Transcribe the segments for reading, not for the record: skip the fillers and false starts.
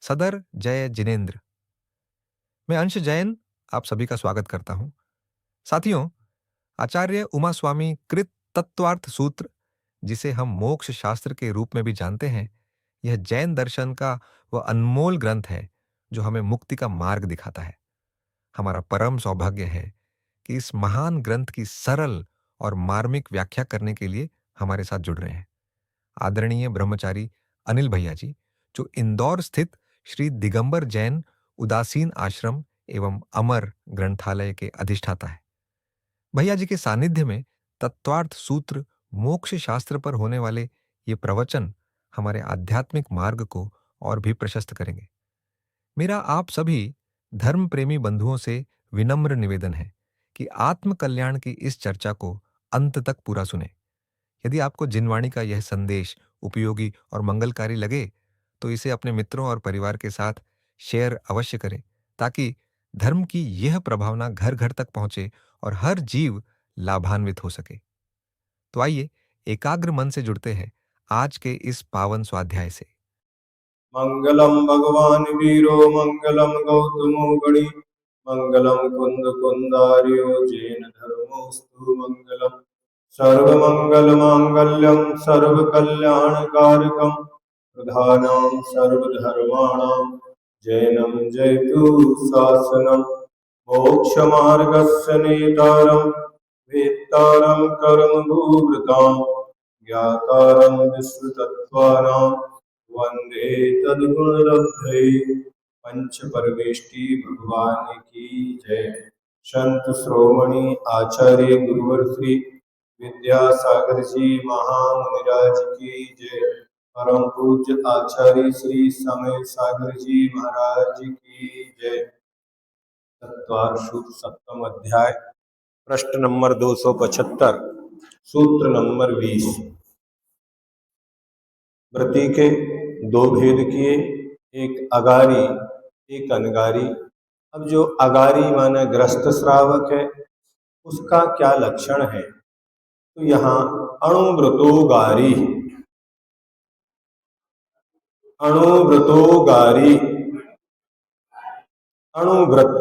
सदर जय जिनेन्द्र। मैं अंश जैन आप सभी का स्वागत करता हूं। साथियों, आचार्य उमा स्वामी कृत तत्वार्थ सूत्र, जिसे हम मोक्ष शास्त्र के रूप में भी जानते हैं, यह जैन दर्शन का वह अनमोल ग्रंथ है जो हमें मुक्ति का मार्ग दिखाता है। हमारा परम सौभाग्य है कि इस महान ग्रंथ की सरल और मार्मिक व्याख्या करने के लिए हमारे साथ जुड़ रहे हैं आदरणीय ब्रह्मचारी अनिल भैया जी, जो इंदौर स्थित श्री दिगंबर जैन उदासीन आश्रम एवं अमर ग्रंथालय के अधिष्ठाता है। भैया जी के सानिध्य में तत्वार्थ सूत्र मोक्ष शास्त्र पर होने वाले ये प्रवचन हमारे आध्यात्मिक मार्ग को और भी प्रशस्त करेंगे। मेरा आप सभी धर्म प्रेमी बंधुओं से विनम्र निवेदन है कि आत्म कल्याण की इस चर्चा को अंत तक पूरा सुने। यदि आपको जिनवाणी का यह संदेश उपयोगी और मंगलकारी लगे तो इसे अपने मित्रों और परिवार के साथ शेयर अवश्य करें, ताकि धर्म की यह प्रभावना घर घर तक पहुंचे और हर जीव लाभान्वित हो सके। तो आइए एकाग्र मन से जुड़ते हैं आज के इस पावन स्वाध्याय से। मंगलम भगवान वीरो मंगलम गौतमो गणि मंगलम कुंद कुंदार्यो जैन धर्मोस्तु मंगलम सर्वमंगल मांगल्यम सर्वकल्याणकारकम प्रधानम सर्वधर्माणां जैनम जयतु शासनम मोक्षमार्गस्य नेतारं वेत्तारं कर्मभूभृतां ज्ञातारं विश्वतत्त्वानां वंदे तद्गुणलब्धये। पंच परमेष्टि भगवान की जय। संत श्रोमणी आचार्य गुरुवर श्री विद्यासागर जी महामुनिराज की जय। परम पूज्य आचार्य श्री समय सागर जी महाराज की जय। तत्वार्थ सप्तम अध्याय, प्रश्न नंबर 275, सूत्र नंबर 20। व्रती के दो भेद किए, एक अगारी एक अनगारी। अब जो अगारी माने ग्रस्त श्रावक है, उसका क्या लक्षण है? तो यहाँ अणुव्रतोगारी, अणुव्रतोगारी, अणुव्रत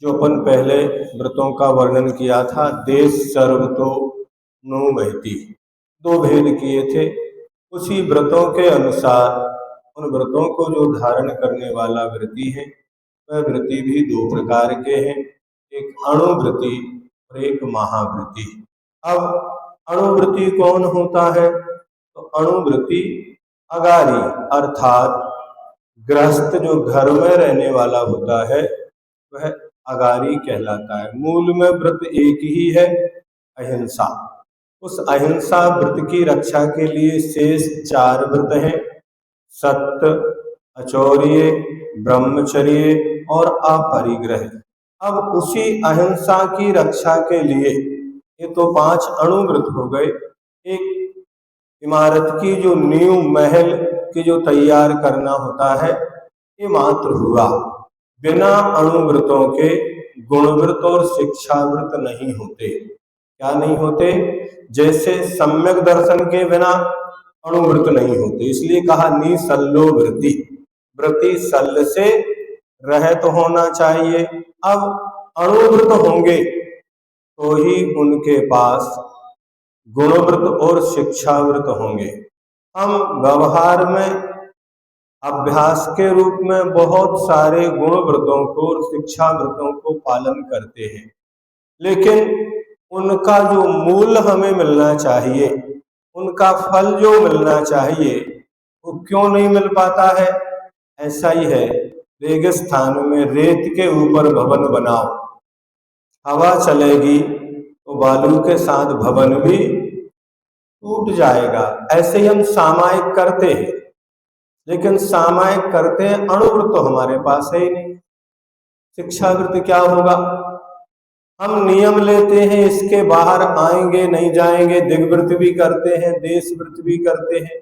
जो अपन पहले व्रतों का वर्णन किया था, देश सर्वतो नु महती, दो भेद किए थे। उसी व्रतों के अनुसार उन व्रतों को जो धारण करने वाला व्रती है, वह व्रती भी दो प्रकार के हैं, एक अणुव्रती और एक महाव्रती। अब अणुव्रती कौन होता है? तो अणुव्रती अगारी अर्थात गृहस्थ जो घर में रहने वाला होता है, वह अगारी कहलाता है। मूल में व्रत एक ही है, अहिंसा। उस अहिंसा व्रत की रक्षा के लिए शेष 4 व्रत हैं, सत्य, अचौर्य, ब्रह्मचर्य और अपरिग्रह। अब उसी अहिंसा की रक्षा के लिए ये तो 5 अणुव्रत हो गए। एक इमारत की जो नींव महल की जो तैयार करना होता है, ये मात्र हुआ। बिना अणुव्रतों के गुणव्रत और शिक्षाव्रत नहीं होते। क्या नहीं होते? जैसे सम्यक दर्शन के बिना अणुव्रत नहीं होते, इसलिए कहा निसल्लो व्रति, व्रति सल्ल से रहित होना चाहिए। अब अणुव्रत होंगे तो ही उनके पास गुणव्रत और शिक्षाव्रत होंगे। हम व्यवहार में अभ्यास के रूप में बहुत सारे गुण व्रतों को और शिक्षा व्रतों को पालन करते हैं, लेकिन उनका जो मूल हमें मिलना चाहिए, उनका फल जो मिलना चाहिए, वो क्यों नहीं मिल पाता है? ऐसा ही है, रेगिस्तान में रेत के ऊपर भवन बनाओ, हवा चलेगी तो बालू के साथ भवन भी टूट जाएगा। ऐसे ही हम सामायिक करते हैं, लेकिन सामायिक करते हैं, अणुव्रत तो हमारे पास है ही नहीं। शिक्षाव्रत क्या होगा? हम नियम लेते हैं, इसके बाहर आएंगे नहीं जाएंगे, दिग्व्रत भी करते हैं, देश व्रत भी करते हैं,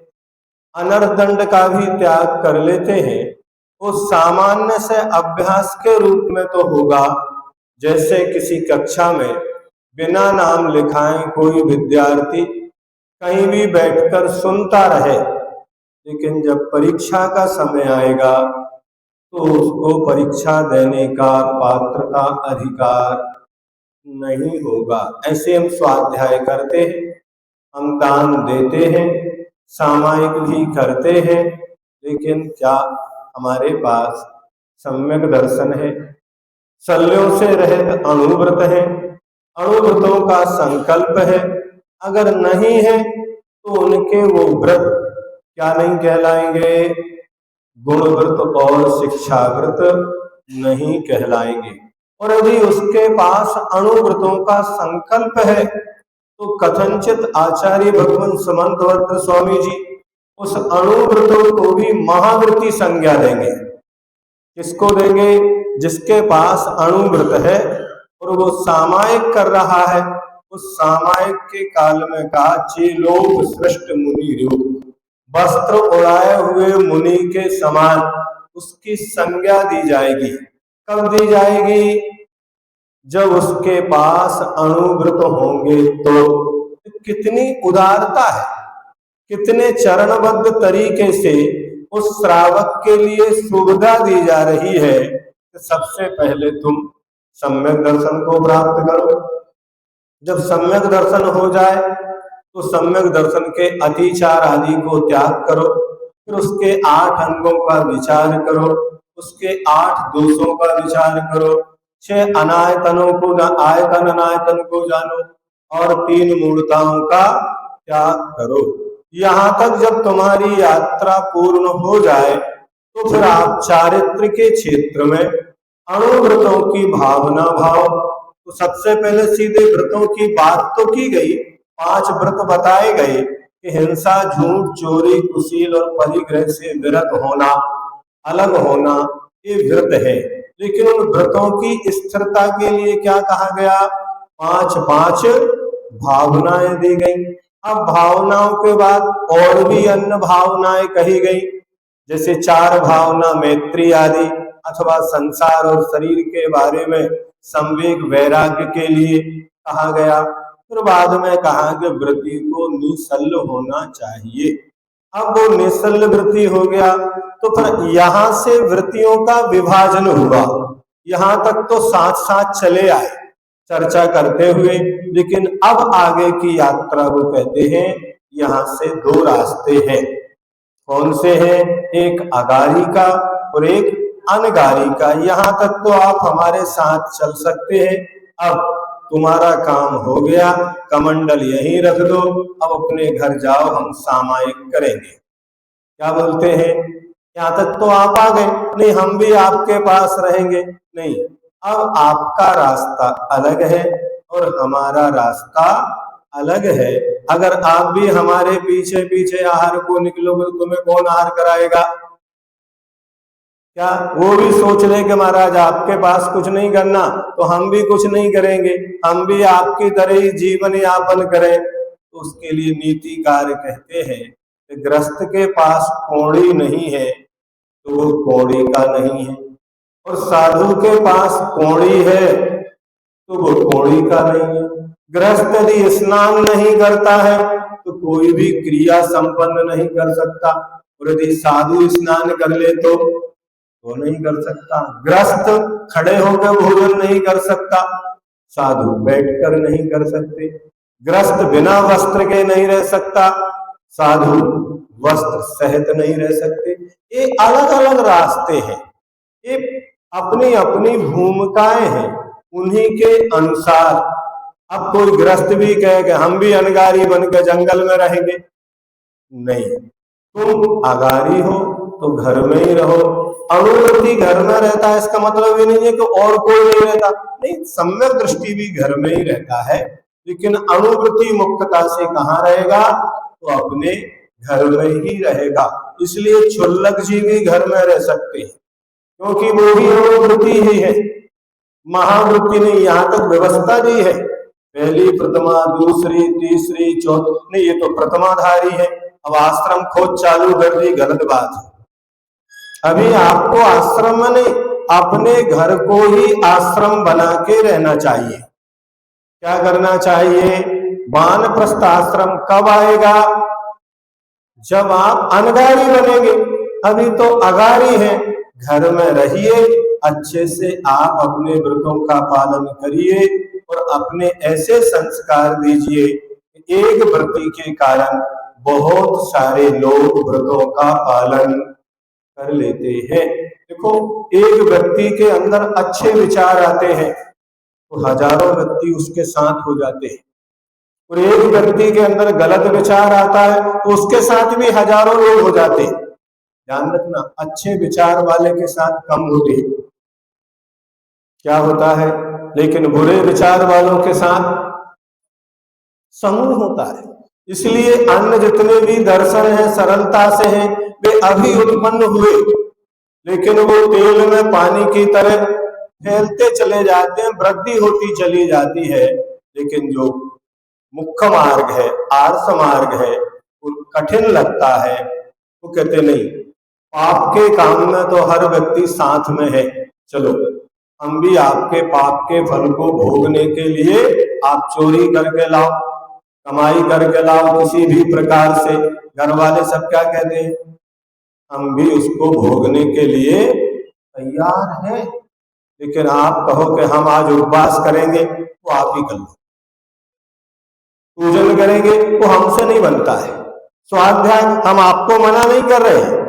अनर्थ दंड का भी त्याग कर लेते हैं। वो सामान्य से अभ्यास के रूप में तो होगा, जैसे किसी कक्षा में बिना नाम लिखाए कोई विद्यार्थी कहीं भी बैठकर सुनता रहे, लेकिन जब परीक्षा का समय आएगा तो उसको परीक्षा देने का पात्रता अधिकार नहीं होगा। ऐसे हम स्वाध्याय करते हैं, हम दान देते हैं, सामायिक भी करते हैं, लेकिन क्या हमारे पास सम्यक दर्शन है? शल्यों से रहित अणुव्रत है, अणुव्रतों का संकल्प है। अगर नहीं है तो उनके वो व्रत क्या नहीं कहलाएंगे? गुणव्रत और शिक्षाव्रत नहीं कहलाएंगे। और यदि उसके पास अणुव्रतों का संकल्प है तो कथनचित आचार्य भगवान समंतवर्त स्वामी जी उस अणुव्रतों को भी महाव्रती संज्ञा देंगे। किसको देंगे? जिसके पास अणुव्रत है और वो सामायिक कर रहा है। उस सामायिक के काल में कहा, चे लोग सृष्ट मुनि रूप, वस्त्र उड़ाए हुए मुनि के समान उसकी संज्ञा दी जाएगी। कब दी जाएगी? जब उसके पास अणुव्रत होंगे। तो कितनी उदारता है, कितने चरणबद्ध तरीके से उस श्रावक के लिए सुविधा दी जा रही है कि सबसे पहले तुम सम्यक दर्शन को प्राप्त करो। जब सम्यक दर्शन हो जाए तो सम्यक दर्शन के अतिचार आदि को त्याग करो, फिर उसके 8 अंगों का विचार करो, उसके 8 दोषों का विचार करो, 6 अनायतनों को आयतन अनायतन को जानो और 3 मूर्ताओं का त्याग करो। यहाँ तक जब तुम्हारी यात्रा पूर्ण हो जाए तो फिर आप चारित्र के क्षेत्र में अणुव्रतों की भावना भाव। तो सबसे पहले सीधे व्रतों की बात तो की गई, 5 व्रत बताए गए कि हिंसा, झूठ, चोरी, कुशील और परिग्रह से विरत होना, अलग होना, ये व्रत है। लेकिन उन व्रतों की स्थिरता के लिए क्या कहा गया? 5 भावनाएं दी गई। अब भावनाओं के बाद और भी अन्य भावनाएं कही गई, जैसे 4 भावना मैत्री आदि, अथवा संसार और शरीर के बारे में संवेग वैराग्य के लिए कहा गया। फिर बाद में कहा कि वृत्ति को निश्चल होना चाहिए। अब वो निश्चल वृत्ति हो गया तो फिर यहां से वृत्तियों का विभाजन हुआ। यहां तक तो साथ साथ चले आए चर्चा करते हुए, लेकिन अब आगे की यात्रा को कहते हैं यहाँ से 2 रास्ते हैं। कौन से हैं? एक अगारी का और एक अनगारी का। यहाँ तक तो आप हमारे साथ चल सकते हैं। अब तुम्हारा काम हो गया, कमंडल यहीं रख दो, अब अपने घर जाओ, हम सामायिक करेंगे। क्या बोलते हैं? यहाँ तक तो आप आ गए, नहीं हम भी आपके पास रहेंगे। नहीं, अब आपका रास्ता अलग है और हमारा रास्ता अलग है। अगर आप भी हमारे पीछे पीछे आहार को निकलोगे तो तुम्हें कौन आहार कराएगा? क्या वो भी सोच रहे कि महाराज आपके पास कुछ नहीं करना तो हम भी कुछ नहीं करेंगे, हम भी आपकी तरह ही जीवन यापन करें? तो उसके लिए नीतिकार कहते हैं कि गृहस्थ के पास कौड़ी नहीं है तो वो कौड़ी का नहीं है, और साधु के पास कौड़ी है तो वो कौड़ी का नहीं है। गृहस्थ यदि स्नान नहीं करता है तो कोई भी क्रिया संपन्न नहीं कर सकता, और यदि साधु स्नान कर ले तो वो नहीं कर सकता। गृहस्थ खड़े होकर भोजन नहीं कर सकता, साधु बैठकर नहीं कर सकते। गृहस्थ बिना वस्त्र के नहीं रह सकता, साधु वस्त्र सहित नहीं रह सकते। ये अलग अलग रास्ते हैं, ये अपनी अपनी भूमिकाएं हैं, उन्हीं के अनुसार। अब कोई गृहस्थ भी कहे कि हम भी अनगारी बनकर जंगल में रहेंगे, नहीं, तुम अगारी हो तो घर में ही रहो। अणुवृत्ति घर में रहता है इसका मतलब ये नहीं है कि और कोई नहीं रहता, नहीं, सम्यक दृष्टि भी घर में ही रहता है, लेकिन अणुवृत्ति मुक्तता से कहाँ रहेगा? तो अपने घर में ही रहेगा। इसलिए क्षुल्लक जी भी घर में रह सकते हैं, क्योंकि वो भी अणुवृत्ति ही है, महावृत्ति ने यहाँ तक व्यवस्था दी है, पहली प्रथमा, दूसरी, तीसरी, चौथी, नहीं ये तो प्रथमाधारी है। अब आश्रम खोज चालू कर दी, गलत बात है। अभी आपको आश्रम में नहीं, अपने घर को ही आश्रम बना के रहना चाहिए। क्या करना चाहिए? वानप्रस्थ आश्रम कब आएगा? जब आप अनगारी बनेंगे। अभी तो अगारी है, घर में रहिए, अच्छे से आप अपने व्रतों का पालन करिए और अपने ऐसे संस्कार दीजिए कि एक व्रती के कारण बहुत सारे लोग व्रतों का पालन कर लेते हैं। देखो, एक व्यक्ति के अंदर अच्छे विचार आते हैं तो हजारों व्यक्ति उसके साथ हो जाते हैं, और एक व्यक्ति के अंदर गलत विचार आता है तो उसके साथ भी हजारों लोग हो जाते हैं। ध्यान रखना, अच्छे विचार वाले के साथ कम होते हैं, क्या होता है, लेकिन बुरे विचार वालों के साथ समूह होता है। इसलिए अन्य जितने भी दर्शन हैं सरलता से हैं, वे अभी उत्पन्न हुए, लेकिन वो तेल में पानी की तरह फैलते चले जाते हैं, वृद्धि होती चली जाती है। लेकिन जो मुख्य मार्ग है, आर्ष मार्ग है, वो कठिन लगता है। वो कहते नहीं, पाप के काम में तो हर व्यक्ति साथ में है, चलो हम भी आपके पाप के फल को भोगने के लिए, आप चोरी करके लाओ, कमाई करके लाओ, किसी भी प्रकार से, घर वाले सब क्या कहते हैं, हम भी उसको भोगने के लिए तैयार हैं। लेकिन आप कहो कि हम आज उपवास करेंगे, तो आप ही कर लो, पूजन करेंगे, वो हमसे नहीं बनता है, स्वाध्याय हम आपको मना नहीं कर रहे हैं,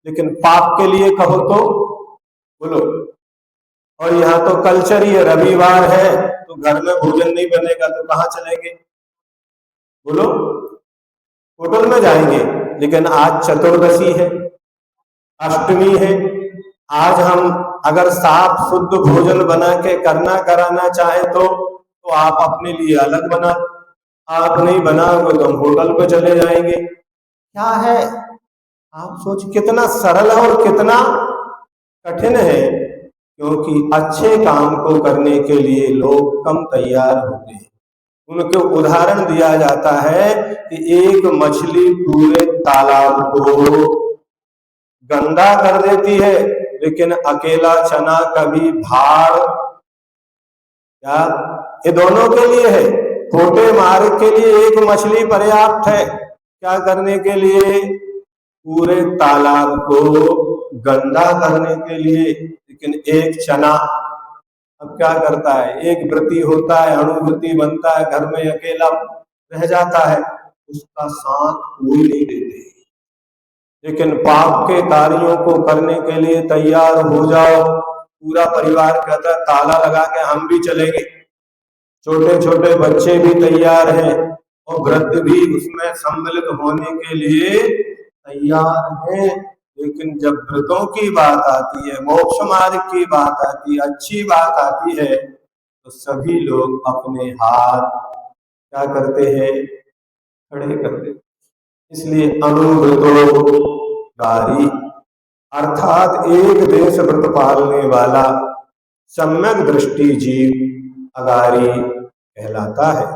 लेकिन पाप के लिए कहो तो बोलो। और यहाँ तो कल्चर ही है, रविवार है तो घर में भोजन नहीं बनेगा तो कहाँ चलेंगे, बोलो, होटल में जाएंगे। लेकिन आज चतुर्दशी है, अष्टमी है, आज हम अगर साफ शुद्ध भोजन बना के करना कराना चाहे तो आप अपने लिए अलग बना, आप नहीं बनाओगे तो हम होटल पे चले जाएंगे। क्या है, आप सोच, कितना सरल है और कितना कठिन है, क्योंकि अच्छे काम को करने के लिए लोग कम तैयार होते हैं। उनको उदाहरण दिया जाता है कि एक मछली पूरे तालाब को गंदा कर देती है, लेकिन अकेला चना कभी भाड़, क्या ये दोनों के लिए है, छोटे मार्ग के लिए एक मछली पर्याप्त है, क्या करने के लिए, पूरे तालाब को गंदा करने के लिए। लेकिन एक चना अब क्या करता है, एक व्रती होता है, अणुव्रती बनता है, घर में अकेला रह जाता है, उसका साथ कोई नहीं देते। लेकिन पाप के कार्यों को करने के लिए तैयार हो जाओ, पूरा परिवार कहता है ताला लगा के हम भी चलेंगे, छोटे छोटे बच्चे भी तैयार हैं और वृद्ध भी उसमें सम्मिलित होने के लिए तैयार हैं। लेकिन जब व्रतों की बात आती है, मोक्ष मार्ग की बात आती है, अच्छी बात आती है, तो सभी लोग अपने हाथ क्या करते हैं, खड़े करते हैं। इसलिए अनुव्रतोगारी अर्थात एक देश व्रत पालने वाला सम्यक दृष्टि जीव अगारी कहलाता है।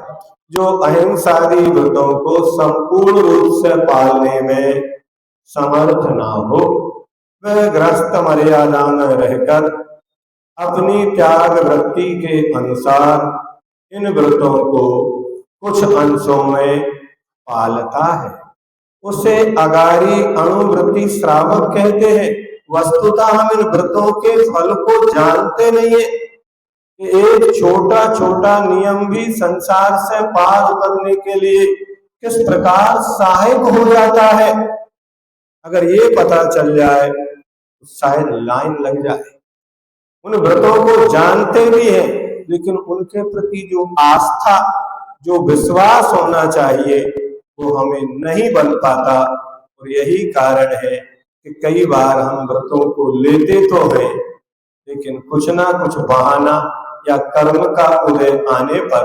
जो अहिंसादी व्रतों को संपूर्ण रूप से पालने में समर्थ ना हो, वह गृहस्थ मर्यादा में रहकर अपनी त्याग वृत्ति के अनुसार इन व्रतों को कुछ अंशों में पालता है। उसे अगारी अणुव्रती श्रावक कहते हैं। वस्तुतः हम इन व्रतों के फल को जानते नहीं है कि एक छोटा छोटा नियम भी संसार से पार उतरने के लिए किस प्रकार सहायक हो जाता है। अगर ये पता चल जाए तो शायद लाइन लग जाए। उन व्रतों को जानते भी हैं, लेकिन उनके प्रति जो आस्था, जो विश्वास होना चाहिए, वो हमें नहीं बन पाता। और यही कारण है कि कई बार हम व्रतों को लेते तो हैं, लेकिन कुछ ना कुछ बहाना या कर्म का उदय आने पर,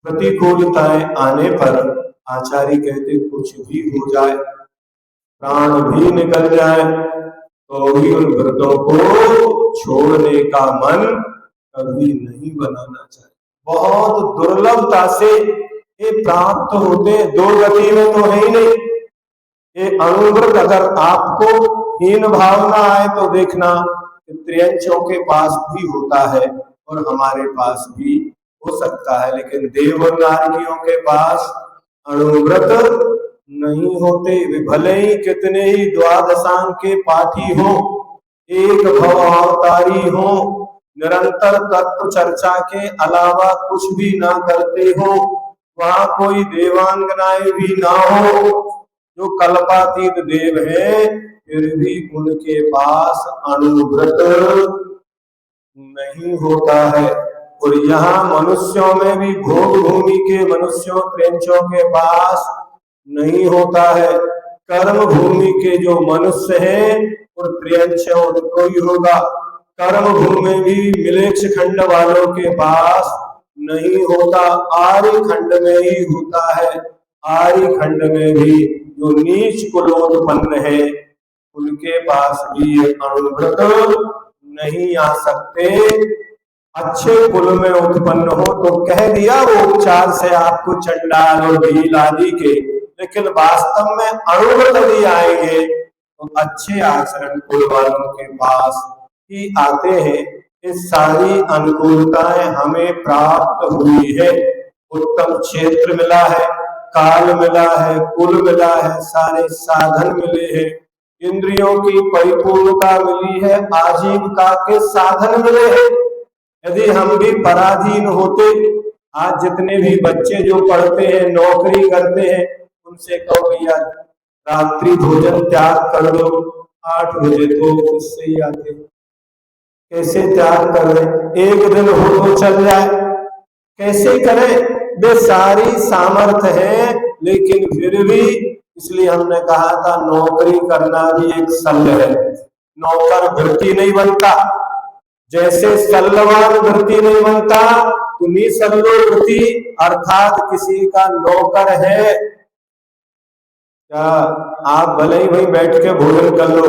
प्रतिकूलताएं आने पर आचार्य कहते कुछ भी हो जाए, प्राण भी निकल जाए, तो भी उन व्रतों को छोड़ने का मन कभी नहीं बनाना चाहिए। बहुत दुर्लभता से ये प्राप्त होते, दो गति में तो है ही नहीं। ये अनुव्रत अगर आपको हीन भावना आए तो देखना त्रियंचों के पास भी होता है और हमारे पास भी हो सकता है, लेकिन देवनारियों के पास अनुव्रत नहीं होते। वे भले ही कितने ही द्वादशांग के पाठी हो, एक भव अवतारी हो, निरंतर तत्व चर्चा के अलावा कुछ भी ना करते हो, वहां कोई देवांगनाएं भी ना हो, जो कल्पातीत देव है, फिर भी उनके पास अणुव्रत नहीं होता है। और यहाँ मनुष्यों में भी भोग भूमि के मनुष्यों त्रेंचों के पास नहीं होता है। कर्म भूमि के जो मनुष्य हैं और त्रियंश उनको ही होगा। कर्म भूमि भी मिलेक्ष खंड वालों के पास नहीं होता, आर्य खंड में ही होता है। आर्य खंड में भी जो नीच कुलोत्पन्न है उनके पास भी ये अणुव्रत नहीं आ सकते। अच्छे कुल में उत्पन्न हो तो कह दिया वो उपचार से आपको चंडाल और भील आदि के, लेकिन वास्तव में अणुव्रत भी आएंगे तो अच्छे आचरण कुल वालों के पास ही आते हैं। ये सारी अनुकूलताएं हमें प्राप्त हुई है। उत्तम क्षेत्र मिला है, काल मिला है, कुल मिला है, सारे साधन मिले हैं, इंद्रियों की परिपूर्णता मिली है, आजीविका के साधन मिले हैं। यदि हम भी पराधीन होते, आज जितने भी बच्चे जो पढ़ते हैं नौकरी करते हैं उनसे कहो भैया रात्रि भोजन त्याग कर दो, 8 बजे तो उससे ही आते, कैसे त्याग कर रहे, एक दिन हो तो चल जाए, कैसे करें? वे सारी सामर्थ्य है, लेकिन फिर भी, इसलिए हमने कहा था नौकरी करना भी एक शल्य है। नौकर भर्ती नहीं बनता, जैसे शल्यवान भर्ती नहीं बनता, तो निशल्यो भर्ती अर्थात किसी का नौकर है क्या, आप भले ही वहीं बैठ के भोजन कर लो,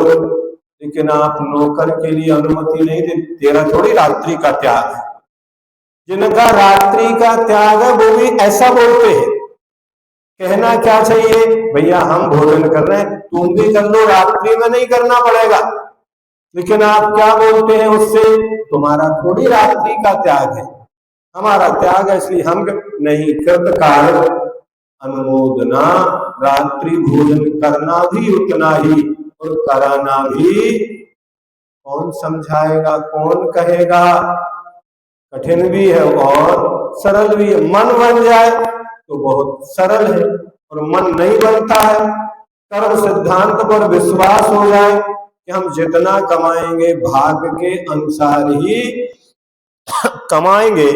लेकिन आप नौकर के लिए अनुमति नहीं दे, तेरा थोड़ी रात्रि का त्याग है। जिनका रात्रि का त्याग है वो भी ऐसा बोलते हैं। कहना क्या चाहिए, भैया हम भोजन कर रहे हैं, तुम भी कर लो, रात्रि में नहीं करना पड़ेगा। लेकिन आप क्या बोलते हैं उससे, तुम्हारा थोड़ी रात्रि का त्याग है, हमारा त्याग है, इसलिए हम नहीं। कृतकाल अनुमोदना, रात्रि भोजन करना भी उतना ही और कराना भी कौन समझाएगा, कौन कहेगा। कठिन भी है और सरल भी है। मन बन जाए तो बहुत सरल है, और मन नहीं बनता है। कर्म सिद्धांत पर विश्वास हो जाए कि हम जितना कमाएंगे भाग्य के अनुसार ही कमाएंगे,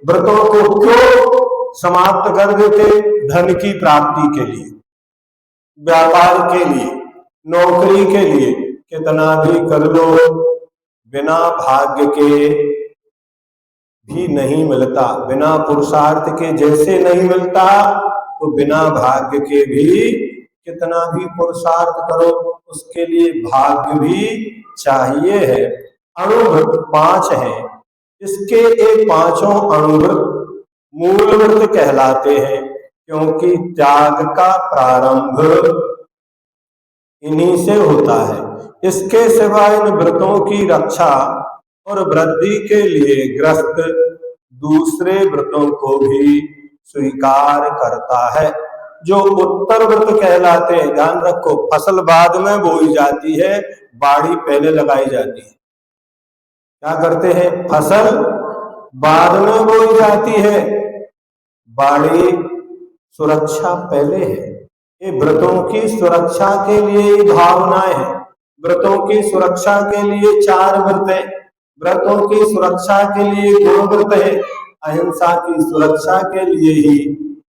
व्रतों को क्यों समाप्त कर देते? धन की प्राप्ति के लिए, व्यापार के लिए, नौकरी के लिए, कितना भी कर लो, बिना भाग्य के भी नहीं मिलता। बिना पुरुषार्थ के जैसे नहीं मिलता, तो बिना भाग्य के भी कितना भी पुरुषार्थ करो उसके लिए भाग्य भी चाहिए है। अणुव्रत 5 हैं, इसके ये पांचों अणुव्रत मूल व्रत कहलाते हैं, क्योंकि त्याग का प्रारंभ इन्हीं से होता है। इसके सिवा इन व्रतों की रक्षा और वृद्धि के लिए ग्रस्त दूसरे व्रतों को भी स्वीकार करता है, जो उत्तर व्रत कहलाते हैं। ध्यान रखो, फसल बाद में बोई जाती है, बाड़ी पहले लगाई जाती है। क्या करते हैं, फसल बाद में बोई जाती है, बाड़ी सुरक्षा पहले है। ये व्रतों की सुरक्षा के लिए भावनाएं हैं। व्रतों की सुरक्षा के लिए 4 व्रत है। व्रतों की सुरक्षा के लिए 2 व्रत है। अहिंसा की सुरक्षा के लिए ही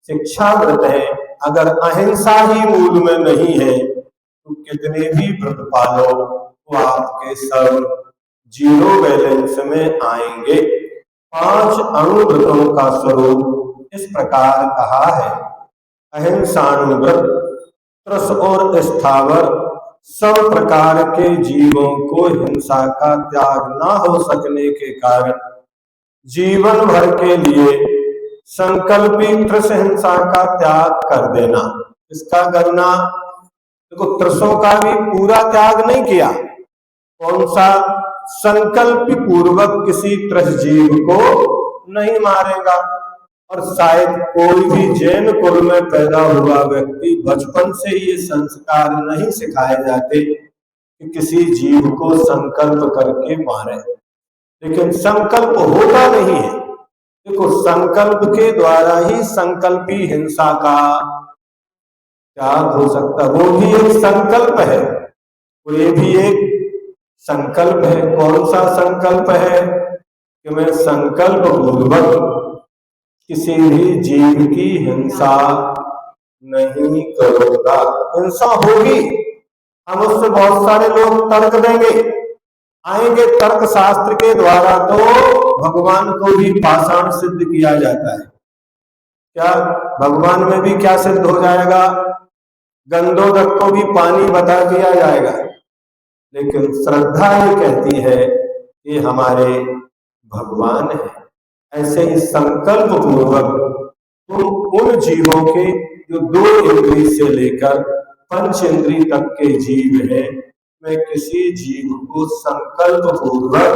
शिक्षा व्रत है। अगर अहिंसा ही मूल में नहीं है तो कितने भी व्रत पालो वो आपके सब जीरो बैलेंस में आएंगे। 5 अणुव्रतों का स्वरूप इस प्रकार कहा है। अहिंसाणुव्रत, त्रस और स्थावर, सब प्रकार के जीवों को हिंसा का त्याग न हो सकने के कारण जीवन भर के लिए संकल्पित त्रस हिंसा का त्याग कर देना। इसका करना, देखो त्रसों का भी पूरा त्याग नहीं किया, कौन सा, संकल्प पूर्वक किसी त्रस जीव को नहीं मारेगा। और शायद कोई भी जैन कुल में पैदा हुआ व्यक्ति बचपन से ये संस्कार नहीं सिखाए जाते कि किसी जीव को संकल्प करके मारे, लेकिन संकल्प होता नहीं है। देखो, संकल्प के द्वारा ही संकल्पी हिंसा का त्याग हो सकता, वो भी एक संकल्प है, वो ये भी एक संकल्प है। कौन सा संकल्प है? कि मैं संकल्प पूर्वक किसी भी जीव की हिंसा नहीं करूंगा। हिंसा होगी, हम उससे बहुत सारे लोग तर्क देंगे, आएंगे तर्क शास्त्र के द्वारा, तो भगवान को भी पाषाण सिद्ध किया जाता है। क्या भगवान में भी क्या सिद्ध हो जाएगा? गंधोदक को भी पानी बता दिया जाएगा। लेकिन श्रद्धा ये कहती है कि हमारे भगवान है। ऐसे ही संकल्प पूर्वक तुम उन जीवों के जो 2 इंद्रिय से लेकर 5 इंद्रिय तक के जीव हैं, मैं किसी जीव को संकल्प पूर्वक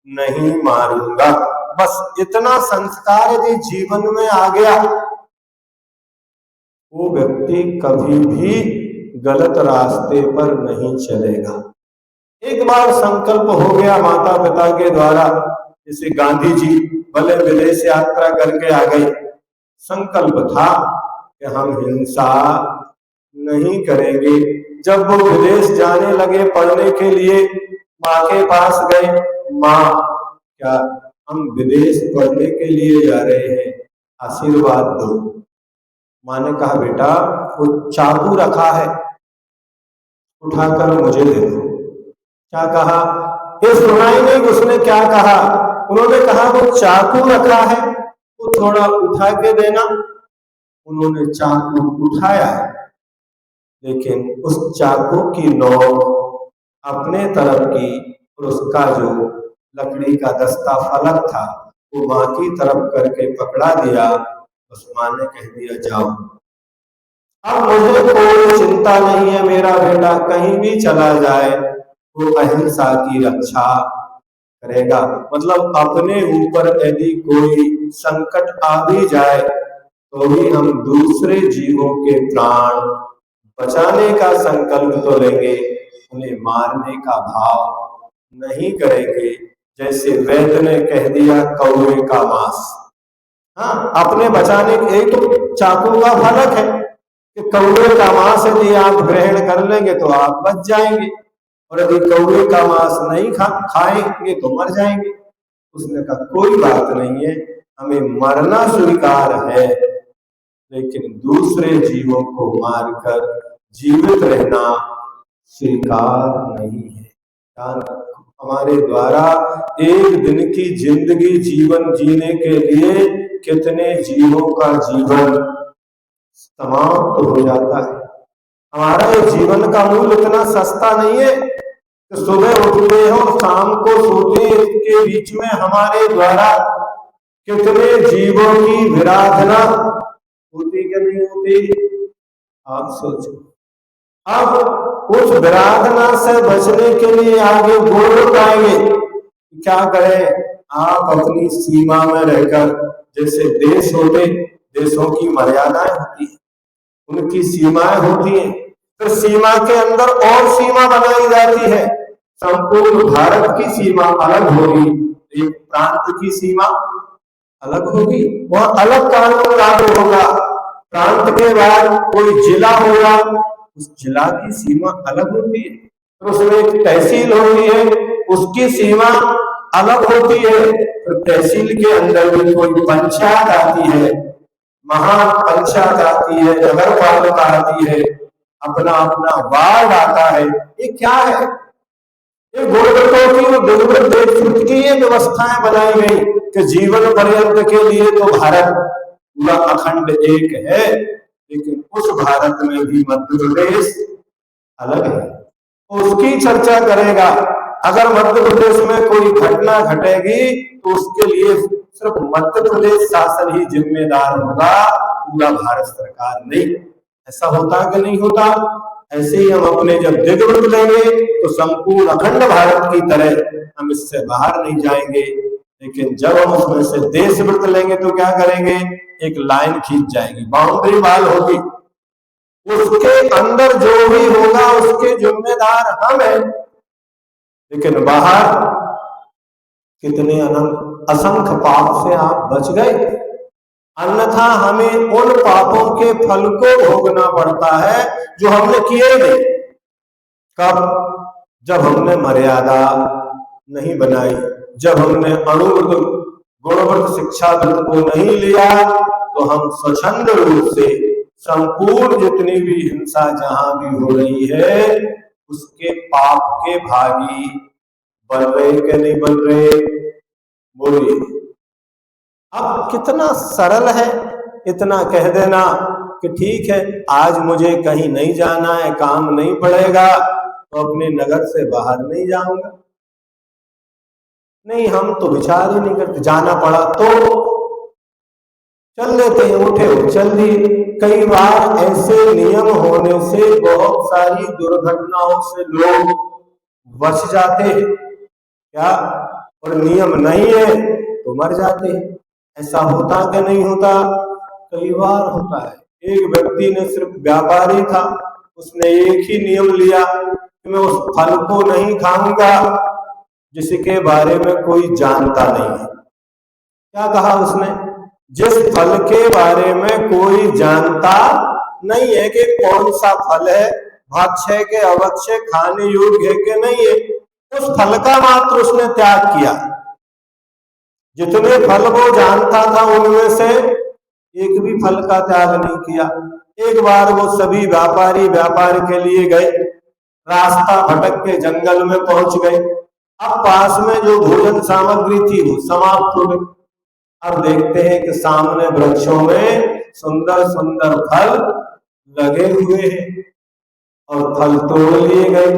नहीं मारूंगा। बस इतना संस्कार यदि जीवन में आ गया, वो व्यक्ति कभी भी गलत रास्ते पर नहीं चलेगा। एक बार संकल्प हो गया माता पिता के द्वारा, जैसे गांधी जी भले विदेश यात्रा करके आ गए, संकल्प था कि हम हिंसा नहीं करेंगे। जब वो विदेश जाने लगे पढ़ने के लिए, माँ के पास गए, माँ क्या हम विदेश पढ़ने के लिए जा रहे हैं, आशीर्वाद दो। माँ ने कहा बेटा वो चाकू रखा है, उठाकर मुझे दे दो। क्या कहा? ये सुना ही नहीं उसने क्या कहा। उन्होंने कहा वो चाकू रखा है, वो थोड़ा उठा के देना। उन्होंने चाकू उठाया, लेकिन उस चाकू की नोक अपने तरफ की और उसका जो लकड़ी का दस्ता फलक था वो माँ की तरफ करके पकड़ा दिया। उस माँ ने कह दिया जाओ, अब मुझे कोई चिंता नहीं है, मेरा बेटा कहीं भी चला जाए वो अहिंसा की रक्षा करेगा। मतलब अपने ऊपर यदि कोई संकट आ भी जाए तो भी हम दूसरे जीवों के प्राण बचाने का संकल्प तो लेंगे, उन्हें मारने का भाव नहीं करेंगे। जैसे वैद्य ने कह दिया कौवे का मांस, हाँ अपने बचाने के, एक तो चाकू का फलक है कि कौवे का मांस यदि आप ग्रहण कर लेंगे तो आप बच जाएंगे, और यदि कौवे का मांस नहीं खाएंगे तो मर जाएंगे। उसने कहा कोई बात नहीं है, हमें मरना स्वीकार है, लेकिन दूसरे जीवों को मारकर जीवित रहना स्वीकार नहीं है। हमारे द्वारा एक दिन की जिंदगी जीवन जीने के लिए कितने जीवों का जीवन समाप्त हो जाता है। हमारा ये जीवन का मूल्य इतना सस्ता नहीं है कि सुबह उठते हैं और शाम को सोते हैं, इसके बीच में हमारे द्वारा कितने जीवों की विराधना होती कि नहीं होती, आप सोचो। अब उस विराधना से बचने के लिए आगे बोल पाएंगे, क्या करें? आप अपनी सीमा में रहकर, जैसे देश होते, देशों की मर्यादाएं होती है, उनकी सीमाएं होती हैं, फिर सीमा के अंदर और सीमा बनाई जाती है। संपूर्ण भारत की सीमा अलग होगी, एक प्रांत की सीमा अलग होगी, वहां अलग कानून लागू होगा। प्रांत के बाद कोई जिला होगा, उस जिला की सीमा अलग होती है, फिर उसमें एक तहसील होती है, उसकी सीमा अलग होती है, फिर तहसील के अंदर भी कोई पंचायत आती है, महापंचायत आती है, नगर पालिका आती है, अपना अपना वार्ड आता है। ये क्या है? ये गुणवत्ताओं की और दुर्गत देश की ये व्यवस्थाएं बनाई गई कि जीवन पर्यंत के लिए तो भारत पूरा अखंड एक है, लेकिन उस भारत में भी मध्य प्रदेश अलग है। उसकी चर्चा करेगा। अगर मध्य प्रदेश में कोई घटना घटेगी तो उसके लिए सिर्फ मध्य प्रदेश शासन ही जिम्मेदार होगा, पूरा भारत सरकार नहीं। ऐसा होता कि नहीं होता? ऐसे ही हम अपने जब दिग्वृत्त लेंगे तो संपूर्ण अखंड भारत की तरह हम इससे बाहर नहीं जाएंगे, लेकिन जब हम उसमें से देश वृत्त लेंगे तो क्या करेंगे? एक लाइन खींच जाएगी, बाउंड्री वॉल होगी, उसके अंदर जो भी होगा उसके जिम्मेदार हम हैं, लेकिन बाहर कितने असंख्य पाप से आप बच गए। अन्यथा हमें उन पापों के फल को भोगना पड़ता है जो हमने किए ही नहीं। कब? जब हमने मर्यादा नहीं बनाई, जब हमने अणुव्रत गुणव्रत शिक्षाव्रत को नहीं लिया, तो हम स्वच्छंद रूप से संपूर्ण जितनी भी हिंसा जहां भी हो रही है उसके पाप के भागी बन रहे कि नहीं बन रहे? बोलिए। अब कितना सरल है इतना कह देना कि ठीक है आज मुझे कहीं नहीं जाना है, काम नहीं पड़ेगा तो अपने नगर से बाहर नहीं जाऊंगा। नहीं, हम तो विचार ही नहीं करते। जाना पड़ा तो चल लेते हैं, उठे चल दिए। कई बार ऐसे नियम होने से बहुत सारी दुर्घटनाओं से लोग बच जाते हैं क्या? और नियम नहीं है तो मर जाते हैं। ऐसा होता कि नहीं होता? कई बार होता है। एक व्यक्ति ने सिर्फ व्यापारी था, उसने एक ही नियम लिया कि मैं उस फल को नहीं खाऊंगा जिसके बारे में कोई जानता नहीं है। क्या कहा उसने? जिस फल के बारे में कोई जानता नहीं है कि कौन सा फल है, भक्ष्य के अभक्ष्य, खाने योग्य है कि नहीं है, उस फल का मात्र उसने त्याग किया। जितने फल वो जानता था उनमें से एक भी फल का त्याग नहीं किया। एक बार वो सभी व्यापारी व्यापार के लिए गए, रास्ता भटक के जंगल में पहुंच गए। अब पास में जो भोजन सामग्री थी वो समाप्त हो गई। अब देखते हैं कि सामने वृक्षों में सुंदर सुंदर फल लगे हुए हैं और फल तोड़ लिए गए।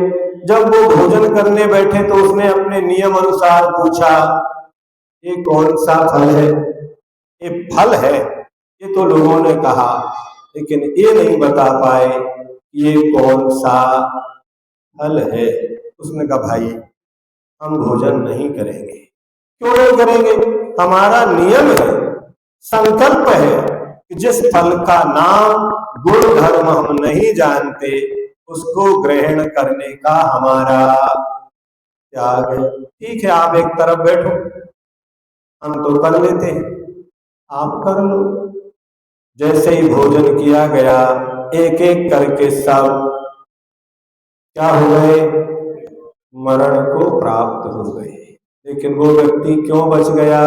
जब वो भोजन करने बैठे तो उसने अपने नियम अनुसार पूछा, ये कौन सा फल है? ये फल है, ये तो लोगों ने कहा, लेकिन ये नहीं बता पाए ये कौन सा फल है। उसने कहा भाई हम भोजन नहीं करेंगे। क्यों नहीं करेंगे? हमारा नियम है, संकल्प है कि जिस फल का नाम गुण धर्म हम नहीं जानते उसको ग्रहण करने का हमारा त्याग है। ठीक है आप एक तरफ बैठो, हम तो कर लेते हैं, आप कर लो। जैसे ही भोजन किया गया एक एक करके सब क्या हो गए? मरण को प्राप्त हो गए। लेकिन वो व्यक्ति क्यों बच गया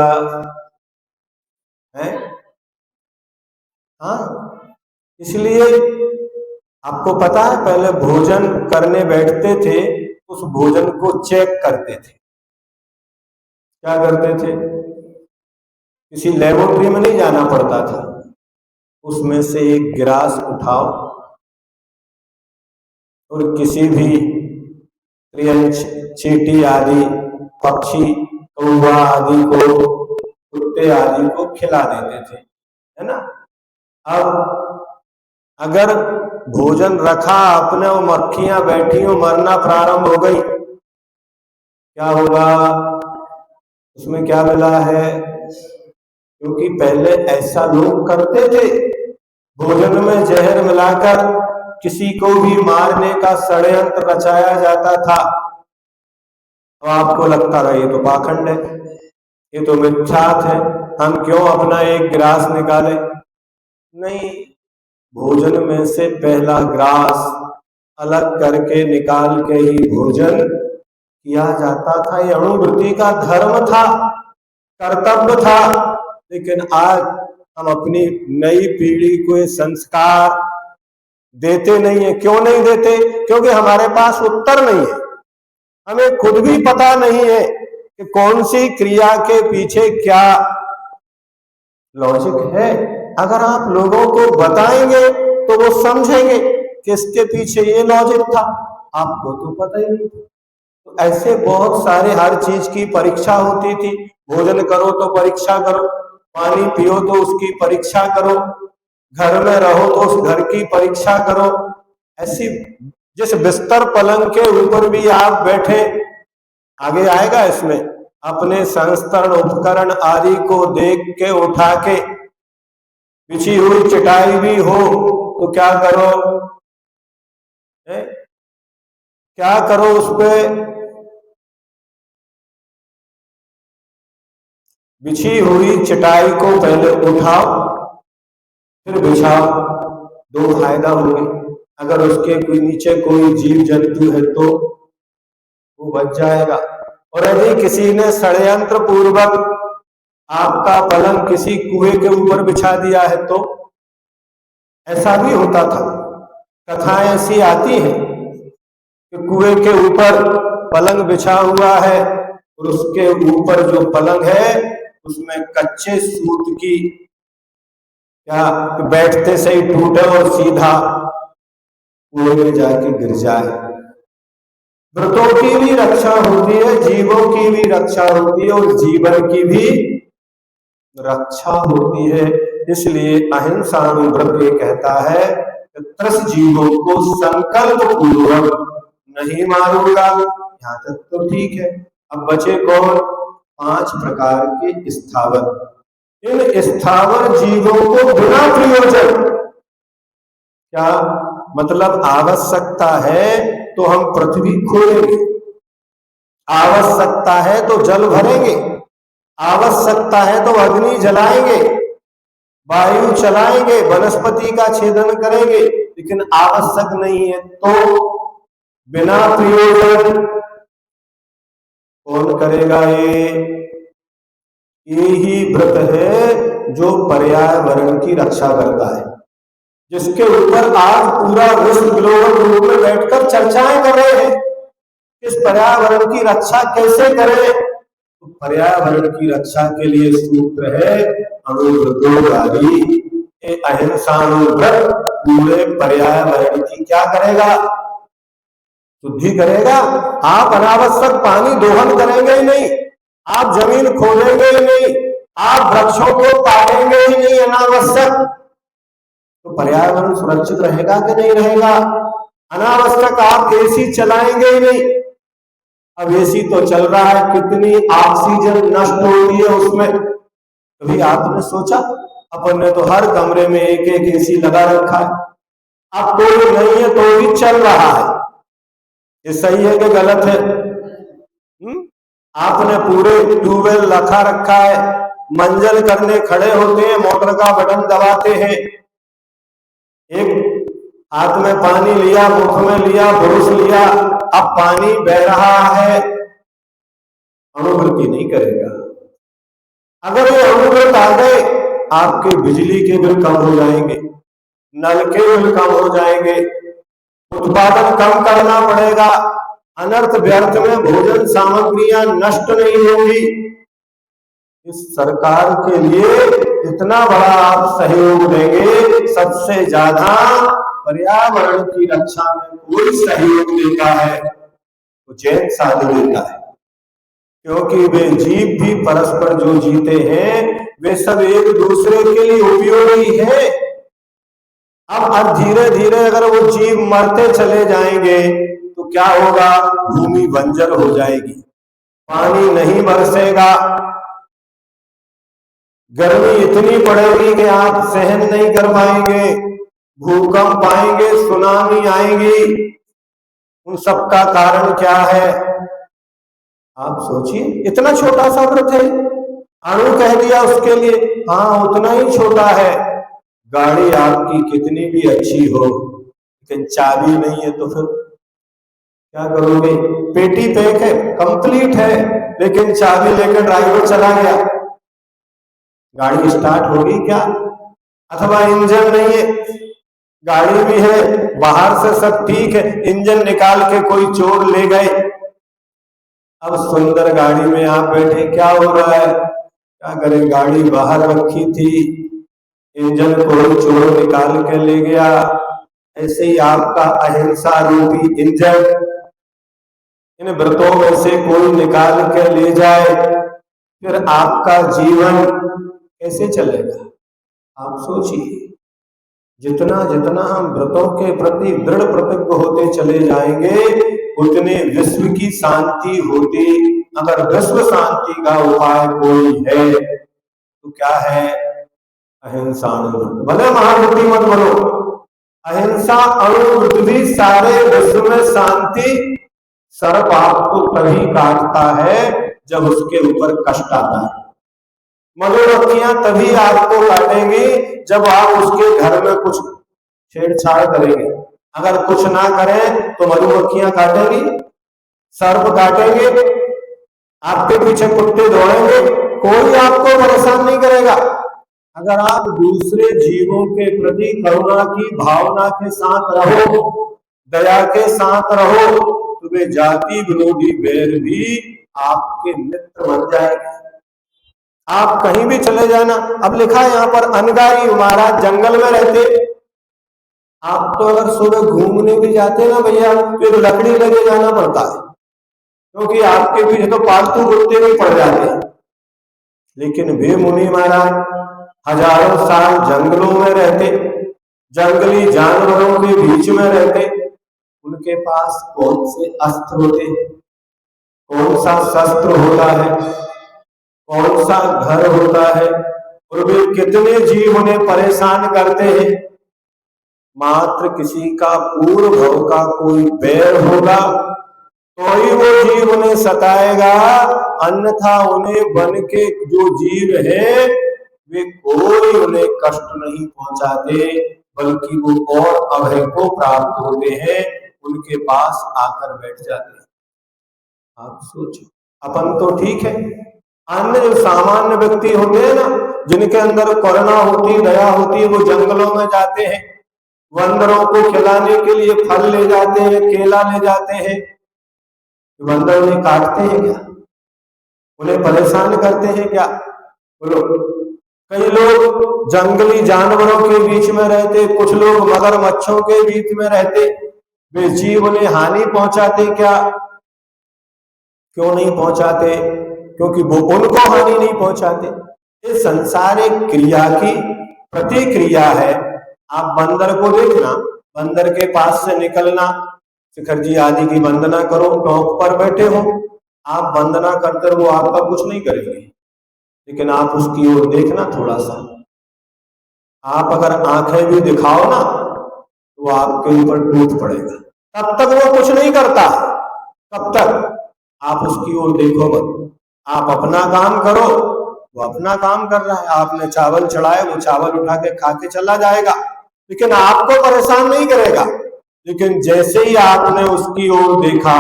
है? हाँ, इसलिए आपको पता है पहले भोजन करने बैठते थे उस भोजन को चेक करते थे। क्या करते थे? किसी लेबोरेटरी में नहीं जाना पड़ता था, उसमें से एक गिलास उठाओ और किसी भी चींटी आदि, पक्षी, कौवा आदि को, कुत्ते आदि को खिला देते थे, है ना। अब अगर भोजन रखा आपने और मक्खियां बैठी हो, मरना प्रारंभ हो गई, क्या होगा? उसमें क्या मिला है? क्योंकि पहले ऐसा लोग करते थे, भोजन में जहर मिलाकर किसी को भी मारने का षड्यंत्र रचाया जाता था। तो आपको लगता रहा ये तो पाखंड है, ये तो मिथ्यात है, हम क्यों अपना एक गिलास निकाले? नहीं, भोजन में से पहला ग्रास अलग करके निकाल के ही भोजन किया जाता था। ये अणुवृत्ति का धर्म था, कर्तव्य था। लेकिन आज हम अपनी नई पीढ़ी को ये संस्कार देते नहीं है। क्यों नहीं देते? क्योंकि हमारे पास उत्तर नहीं है। हमें खुद भी पता नहीं है कि कौन सी क्रिया के पीछे क्या लॉजिक है। अगर आप लोगों को बताएंगे तो वो समझेंगे कि इसके पीछे ये लॉजिक था, आपको तो पता ही नहीं। तो ऐसे बहुत सारे हर चीज की परीक्षा होती थी। भोजन करो तो परीक्षा करो, पानी पियो तो उसकी परीक्षा करो, घर में रहो तो उस घर की परीक्षा करो। ऐसी जिस बिस्तर पलंग के ऊपर भी आप बैठे, आगे आएगा इसमें, अपने संस्तरण उपकरण आदि को देख के उठा के, बिछी हुई चटाई भी हो तो क्या करो? क्या करो, उस पे बिछी हुई चटाई को पहले उठाओ फिर बिछाओ, दो फायदा होंगे। अगर उसके कोई नीचे कोई जीव जंतु है तो वो बच जाएगा, और यदि किसी ने षड्यंत्र पूर्वक आपका पलंग किसी कुएं के ऊपर बिछा दिया है तो ऐसा भी होता था। कथाएं ऐसी आती हैं कि कुएं के ऊपर पलंग बिछा हुआ है और उसके ऊपर जो पलंग है उसमें कच्चे सूत की क्या बैठते से ही टूटे और सीधा कुएं में जाके गिर जाए। व्रतों की भी रक्षा होती है, जीवों की भी रक्षा होती है और जीवन की भी रक्षा होती है। इसलिए अहिंसानुव्रत ये कहता है कि 10 जीवों को संकल्प पूर्वक नहीं मारूंगा। यहां तक तो ठीक है। अब बचे कौन? 5 प्रकार के स्थावर। इन स्थावर जीवों को बिना प्रयोजन, क्या मतलब, आवश्यकता है तो हम पृथ्वी खोलेंगे, आवश्यकता है तो जल भरेंगे, आवश्यकता है तो अग्नि जलाएंगे, वायु चलाएंगे, वनस्पति का छेदन करेंगे, लेकिन आवश्यक नहीं है तो बिना प्रयोजन कौन करेगा? ये ही व्रत है जो पर्यावरण की रक्षा करता है, जिसके ऊपर आज पूरा विश्व ग्लोबल रूप में बैठकर चर्चाएं कर रहे हैं। इस पर्यावरण की रक्षा कैसे करें? तो पर्यावरण की रक्षा के लिए सूत्र है अनुव्रतोगारी। अहिंसानुव्रत पूरे पर्यावरण की क्या करेगा? शुद्धि करेगा। आप अनावश्यक पानी दोहन करेंगे ही नहीं, आप जमीन खोलेंगे ही नहीं, आप वृक्षों को काटेंगे ही नहीं अनावश्यक, तो पर्यावरण सुरक्षित रहेगा कि नहीं रहेगा? अनावश्यक आप एसी चलाएंगे ही नहीं। अब एसी तो चल रहा है, कितनी ऑक्सीजन नष्ट होती है उसमें। कभी आपने सोचा? अपन ने तो हर कमरे में एक एक एसी लगा रखा है, अब कोई नहीं है तो भी चल रहा है। ये सही है कि गलत है? आपने पूरे ट्यूबवेल रखा रखा है, मंजन करने खड़े होते हैं, मोटर का बटन दबाते हैं, एक हाथ में पानी लिया, मुख में लिया, ब्रश लिया, अब पानी बह रहा है, अनुवृत्ति नहीं करेगा। अगर ये अनुव्रत आ गए, आपके बिजली के बिल कम हो जाएंगे, नल के बिल कम हो जाएंगे, उत्पादन कम करना पड़ेगा, अनर्थ व्यर्थ में भोजन सामग्रियां नष्ट नहीं होंगी। इस सरकार के लिए इतना बड़ा आप सहयोग देंगे, सबसे ज्यादा पर्यावरण की रक्षा में कोई सहयोग देता है तो जैन साधु देता है, क्योंकि वे जीव भी परस्पर जो जीते हैं वे सब एक दूसरे के लिए उपयोगी है। अब धीरे धीरे अगर वो जीव मरते चले जाएंगे तो क्या होगा? भूमि बंजर हो जाएगी, पानी नहीं बरसेगा, गर्मी इतनी पड़ेगी कि आप सहन नहीं कर पाएंगे, भूकंप आएंगे, सुनामी आएगी। उन सब का कारण क्या है? आप सोचिए, इतना छोटा सा व्रत है, अणु कह दिया उसके लिए, हाँ उतना ही छोटा है। गाड़ी आपकी कितनी भी अच्छी हो, लेकिन चाबी नहीं है तो फिर क्या करोगे? पेटी पैक है, कंप्लीट है, लेकिन चाबी लेकर ड्राइवर चला गया, गाड़ी स्टार्ट होगी क्या? अथवा इंजन नहीं है, गाड़ी भी है, बाहर से सब ठीक है, इंजन निकाल के कोई चोर ले गए, अब सुंदर गाड़ी में आप बैठे, क्या हो रहा है? क्या करें, गाड़ी बाहर रखी थी, इंजन को चोर निकाल के ले गया। ऐसे ही आपका अहिंसा रूपी इंजन इन व्रतों में से कोई निकाल के ले जाए, फिर आपका जीवन कैसे चलेगा? आप सोचिए, जितना जितना हम व्रतों के प्रति दृढ़ प्रतिज्ञ होते चले जाएंगे उतने विश्व की शांति होती। अगर विश्व शांति का उपाय कोई है तो क्या है? अहिंसा अणुव्रत। भले महावृत्ति मत बनो, अहिंसा अणुव्रत भी सारे विश्व में शांति सर्प आपको तभी काटता है जब उसके ऊपर कष्ट आता है। मधुमक्खियां तभी आपको काटेंगी जब आप उसके घर में कुछ छेड़छाड़ करेंगे। अगर कुछ ना करें तो मधुमक्खियां काटेंगी, सर्प काटेंगे, आपके पीछे कुत्ते दौड़ेंगे, कोई आपको परेशान नहीं करेगा। अगर आप दूसरे जीवों के प्रति करुणा की भावना के साथ रहो, दया के साथ रहो, तो वे जाति विरोधी बैर भी आपके मित्र बन जाएंगे। आप कहीं भी चले जाना, अब लिखा है यहाँ पर अनगारी महाराज जंगल में रहते। आप तो अगर सुबह घूमने भी जाते ना भैया, तो लकड़ी लेके जाना पड़ता है, क्योंकि आपके पीछे तो पालतू कुत्ते भी पड़ जाते हैं। लेकिन वे मुनि महाराज हजारों साल जंगलों में रहते, जंगली जानवरों के बीच में रहते। उनके पास कौन से अस्त्र होते, कौन सा शस्त्र होता है, कौन सा घर होता है, और वे कितने जीव उन्हें परेशान करते हैं। मात्र किसी का पूर्व भव का कोई बैर होगा तो ही वो जीव उन्हें सताएगा, अन्यथा उन्हें बन के जो जीव है वे कोई उन्हें कष्ट नहीं पहुंचाते, बल्कि वो और अभय को प्राप्त होते हैं, उनके पास आकर बैठ जाते हैं। आप सोचो, अपन तो ठीक है, अन्य जो सामान्य व्यक्ति होते हैं ना, जिनके अंदर करुणा होती, दया होती, वो जंगलों में जाते हैं, बंदरों को खिलाने के लिए फल ले जाते हैं, केला ले जाते हैं। बंदर उन्हें काटते हैं क्या, उन्हें परेशान करते हैं क्या? बोलो। कई लोग जंगली जानवरों के बीच में रहते, कुछ लोग मगरमच्छों के बीच में रहते, वे जीव उन्हें हानि पहुंचाते क्या? क्यों नहीं पहुंचाते? क्योंकि वो उनको हानि नहीं पहुंचाते। ये संसार एक क्रिया की प्रतिक्रिया है। आप बंदर को देखना, बंदर के पास से निकलना, शिखर जी आदि की वंदना करो, टॉप पर बैठे हो, आप वंदना करते वो आपका कुछ नहीं करेंगे, लेकिन आप उसकी ओर देखना थोड़ा सा, आप अगर आंखें भी दिखाओ ना तो वो आपके ऊपर टूट पड़ेगा। तब तक वो कुछ नहीं करता, तब तक आप उसकी ओर देखो मत। आप अपना काम करो, वो अपना काम कर रहा है। आपने चावल चढ़ाए, वो चावल उठा के खा के चला जाएगा, लेकिन आपको परेशान नहीं करेगा। लेकिन जैसे ही आपने उसकी ओर देखा,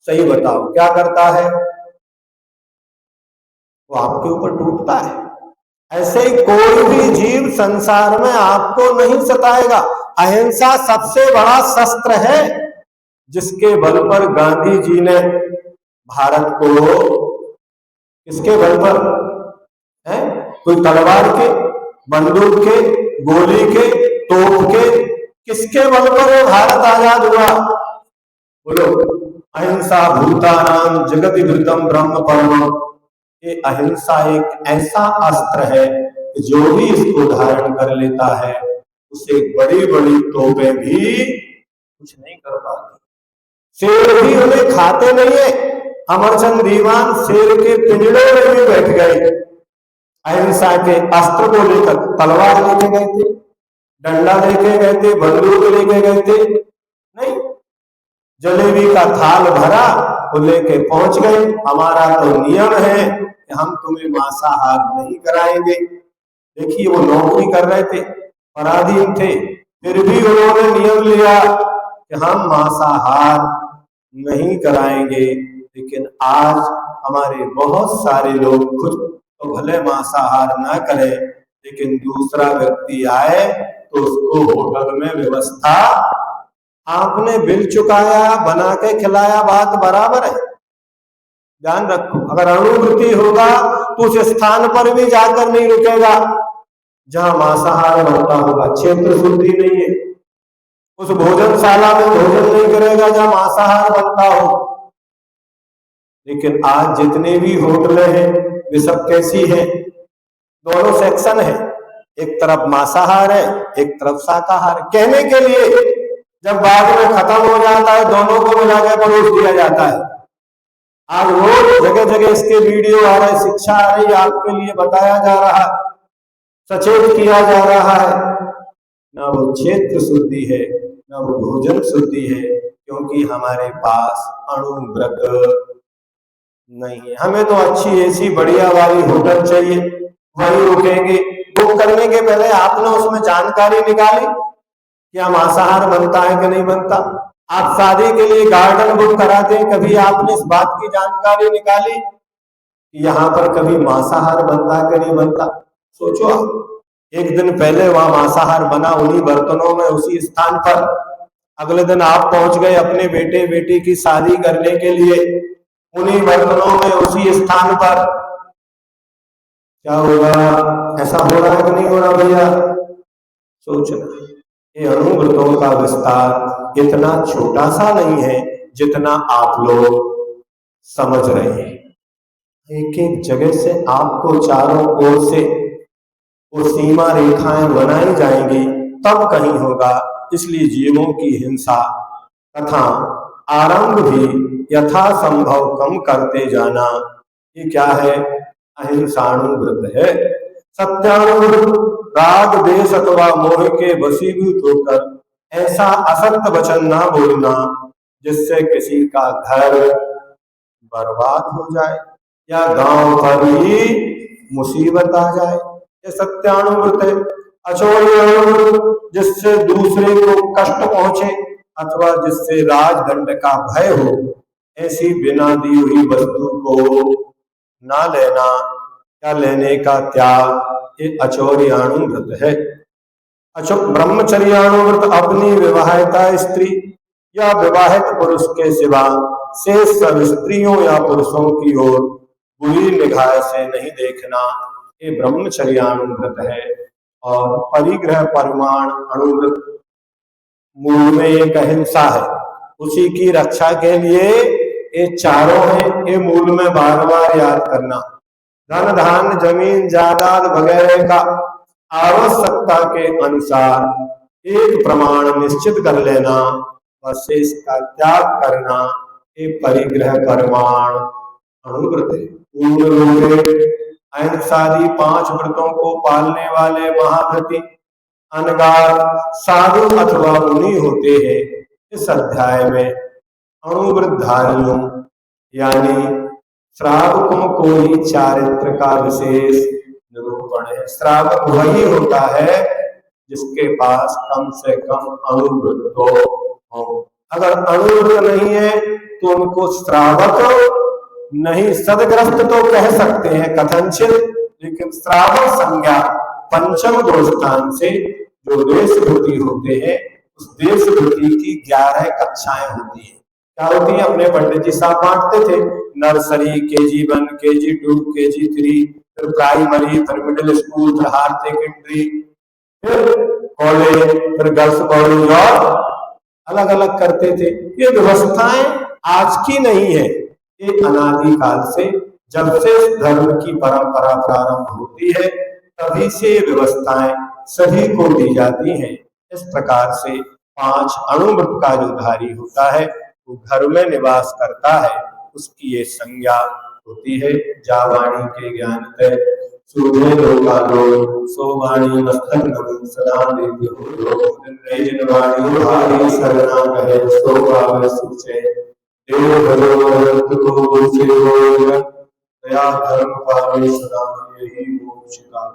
सही बताओ क्या करता है? वो आपके ऊपर टूटता है। ऐसे ही कोई भी जीव संसार में आपको नहीं सताएगा। अहिंसा सबसे बड़ा शस्त्र है, जिसके बल पर गांधी जी ने भारत को, किसके बल पर है? कोई तलवार के, बंदूक के, गोली के, तोप के, किसके बल पर वो भारत आजाद हुआ? बोलो। अहिंसा भूतानां जगति वृतम ब्रह्म परमम्। ये अहिंसा एक ऐसा अस्त्र है कि जो भी इसको धारण कर लेता है, उसे बड़ी बड़ी तोपें भी कुछ नहीं कर पाती। शेर भी उन्हें खाते नहीं है। अमरचंद दीवान शेर के पिंजड़े में भी बैठ गए, अहिंसा के अस्त्र को लेकर। तलवार लेके गए थे, डंडा लेके गए थे, बंदूक लेके गए थे? नहीं। जलेबी का थाल भरा, वो लेके पहुंच गए। हमारा तो नियम है कि हम तुम्हें मांसाहार नहीं कराएंगे। देखिए, वो नौकरी कर रहे थे, पराधीन थे, फिर भी उन्होंने नियम लिया कि हम मांसाहार नहीं कराएंगे। लेकिन आज हमारे बहुत सारे लोग खुद तो भले मांसाहार ना करें, लेकिन दूसरा व्यक्ति आए तो उसको होटल में व्यवस्था, आपने बिल चुकाया, बना के खिलाया, बात बराबर है। ध्यान रखो, अगर अणुवृत्ति होगा तो उस स्थान पर भी जाकर नहीं रुकेगा जहां मांसाहार बनता होगा। क्षेत्र शुद्धि नहीं है, उस भोजनशाला में भोजन नहीं करेगा जहां मांसाहार बनता हो। लेकिन आज जितने भी होटलें हैं वे सब कैसी हैं? दोनों सेक्शन है, एक तरफ मांसाहार है, एक तरफ शाकाहार। कहने के लिए जब बाद में खत्म हो जाता है, दोनों को मिला के परोस दिया जाता है। आज रोज जगह जगह इसके वीडियो आ रहे, शिक्षा आ रही, आपके लिए बताया जा रहा है, सचेत किया जा रहा है। ना वो क्षेत्र शुद्धि है, ना वो भोजन शुद्धि है, क्योंकि हमारे पास अणुव्रत नहीं है। हमें तो अच्छी एसी बढ़िया वाली होटल चाहिए, वहीं रुकेंगे। बुक करने के पहले आपने उसमें जानकारी निकाली क्या मांसाहार बनता है कि नहीं बनता। आप शादी के लिए गार्डन बुक कराते हैं, कभी आपने इस बात की जानकारी निकाली कि यहाँ पर कभी मांसाहार बनता है कि नहीं बनता। सोचो आप, एक दिन पहले वहां मांसाहार बना उन्हीं बर्तनों में उसी स्थान पर, अगले दिन आप पहुंच गए अपने बेटे बेटी की शादी करने के लिए उन्हीं बर्तनों में उसी स्थान पर, क्या होगा। ऐसा हो रहा है कि नहीं हो रहा भैया। सोचना, ये अणुव्रतों का विस्तार इतना छोटा सा नहीं है जितना आप लोग समझ रहे हैं। एक एक जगह से आपको चारों ओर से वो सीमा रेखाएं बनाई जाएंगी तब कहीं होगा। इसलिए जीवों की हिंसा तथा आरंभ भी यथासंभव कम करते जाना, ये क्या है, अहिंसाणुव्रत है। सत्यानुव्रत राग देश अथवा मोह के वशीभूत होकर ऐसा असत्य वचन ना बोलना जिससे किसी का घर बर्बाद हो जाए या गांव पर ही मुसीबत आ जाए, ये सत्यानुव्रत है। अचोर्यानुव्रत जिससे दूसरे को कष्ट पहुंचे अथवा जिससे राजदंड का भय हो, ऐसी बिना दी हुई वस्तु को ना लेना या लेने का त्याग, ये अचौर्यानुव्रत है। ब्रह्मचर्यानुव्रत अपनी विवाहिता स्त्री या विवाहित पुरुष के सिवा शेष सब स्त्रियों या पुरुषों की ओर बुरी निगाह से नहीं देखना, ये ब्रह्मचर्यानुव्रत है। और परिग्रह परिमाण अनुव्रत मूल में एक अहिंसा है, उसी की रक्षा के लिए ये चारों हैं, ये मूल में बार बार याद करना। धन धान्य जमीन जायदाद वगैरह का आवश्यकता के अनुसार एक प्रमाण निश्चित कर लेना और शेष का त्याग करना, ये परिग्रह परिमाण अनुव्रत है। पूर्ण रूप अहिंसादी 5 व्रतों को पालने वाले महाव्रती अनगार साधु अथवा मुनि होते हैं। इस अध्याय में अणुव्रतधारियों यानी श्रावकों को ही चारित्र का विशेष निरूपण है। श्रावक वही होता है जिसके पास कम से कम अणुव्रत तो हो। अगर अणुव्रत नहीं है तो उनको श्रावक नहीं, सदग्रस्त तो कह सकते हैं कथनचित, लेकिन श्रावक संज्ञा पंचम गोस्थान से जो देशभृति होते हैं उस देशभृति की 11 कक्षाएं होती हैं। क्या होती है, अपने पंडित जी साहब बांटते थे, नर्सरी KG1 KG2 KG3, फिर प्राइमरी, फिर मिडिल स्कूल, फिर हायर सेकेंडरी, फिर कॉलेज, फिर गर्ल्स कॉलेज और अलग अलग करते थे। ये व्यवस्थाएं आज की नहीं है, ये अनादि काल से, जब से धर्म की परंपरा प्रारंभ होती है तभी से व्यवस्थाएं सभी को दी जाती हैं। इस प्रकार से 5 अणुव्रत का जो धारी होता है वो घर में निवास करता है, उसकी ये संज्ञा होती है। जावाणी के ज्ञान तय सूर्य लोकालो सोवाणी मस्तक नमो सदा देव वाणी भारी शरणा कहे सो पावे सुचे देव भगवत को सेवो दया धर्म पावे सदा यही मोक्ष का